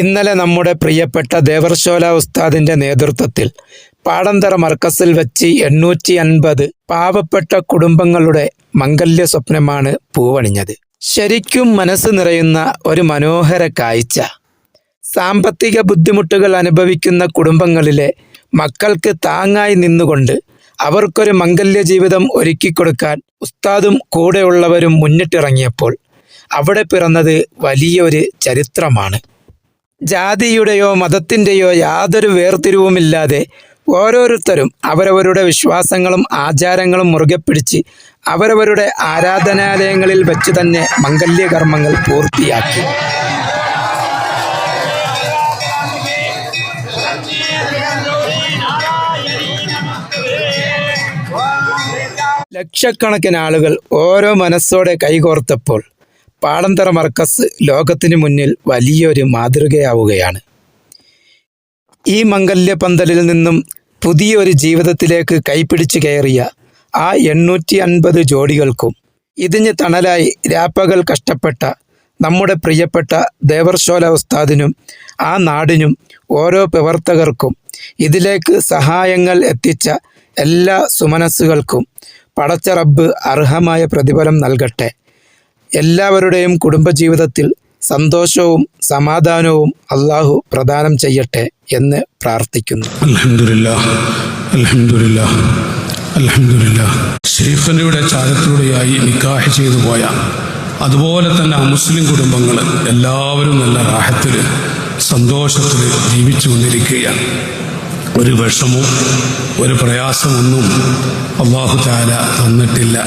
ഇന്നലെ നമ്മുടെ പ്രിയപ്പെട്ട ദേവർശോല ഉസ്താദിൻ്റെ നേതൃത്വത്തിൽ പാടന്തറ മർക്കസിൽ വെച്ച് 850 പാവപ്പെട്ട കുടുംബങ്ങളുടെ മംഗല്യ സ്വപ്നമാണ് പൂവണിഞ്ഞത്. ശരിക്കും മനസ്സ് നിറയുന്ന ഒരു മനോഹര കാഴ്ച. സാമ്പത്തിക ബുദ്ധിമുട്ടുകൾ അനുഭവിക്കുന്ന കുടുംബങ്ങളിലെ മക്കൾക്ക് താങ്ങായി നിന്നുകൊണ്ട് അവർക്കൊരു മംഗല്യ ജീവിതം ഒരുക്കിക്കൊടുക്കാൻ ഉസ്താദും കൂടെയുള്ളവരും മുന്നിട്ടിറങ്ങിയപ്പോൾ അവിടെ പിറന്നത് വലിയൊരു ചരിത്രമാണ്. ജാതിയുടെയോ മതത്തിൻ്റെയോ യാതൊരു വേർതിരിവുമില്ലാതെ ഓരോരുത്തരും അവരവരുടെ വിശ്വാസങ്ങളും ആചാരങ്ങളും മുറുകെ പിടിച്ച് അവരവരുടെ ആരാധനാലയങ്ങളിൽ വെച്ച് തന്നെ മംഗല്യകർമ്മങ്ങൾ പൂർത്തിയാക്കി. ലക്ഷക്കണക്കിന് ആളുകൾ ഓരോ മനസ്സോടെ കൈകോർത്തപ്പോൾ പാടന്തറ മർക്കസ് ലോകത്തിന് മുന്നിൽ വലിയൊരു മാതൃകയാവുകയാണ്. ഈ മംഗല്യപന്തലിൽ നിന്നും പുതിയൊരു ജീവിതത്തിലേക്ക് കൈപിടിച്ച് കയറിയ ആ 850 ജോഡികൾക്കും ഇതിന് തണലായി രാപ്പകൽ കഷ്ടപ്പെട്ട നമ്മുടെ പ്രിയപ്പെട്ട ദേവർശോല ഉസ്താദിനും ആ നാടിനും ഓരോ പ്രവർത്തകർക്കും ഇതിലേക്ക് സഹായങ്ങൾ എത്തിച്ച എല്ലാ സുമനസ്സുകൾക്കും പടച്ച റബ്ബ് അർഹമായ പ്രതിഫലം നൽകട്ടെ. എല്ലാവരുടെയും കുടുംബജീവിതത്തിൽ സന്തോഷവും സമാധാനവും അള്ളാഹു പ്രദാനം ചെയ്യട്ടെ എന്ന് പ്രാർത്ഥിക്കുന്നു. അൽഹംദുലില്ലാഹ് അൽഹംദുലില്ലാഹ് അൽഹംദുലില്ലാഹ്. ശൈഖിന്റെ ചാരത്തിലൂടെയായി നിക്കാഹ് ചെയ്തു പോയ അതുപോലെ തന്നെ മുസ്ലിം കുടുംബങ്ങൾ എല്ലാവരും നല്ല റാഹത്തിൽ സന്തോഷത്തിൽ ജീവിച്ചു കൊണ്ടിരിക്കുകയാണ്. ഒരു വിഷമവും ഒരു പ്രയാസമൊന്നും അല്ലാഹു തആല തന്നിട്ടില്ല.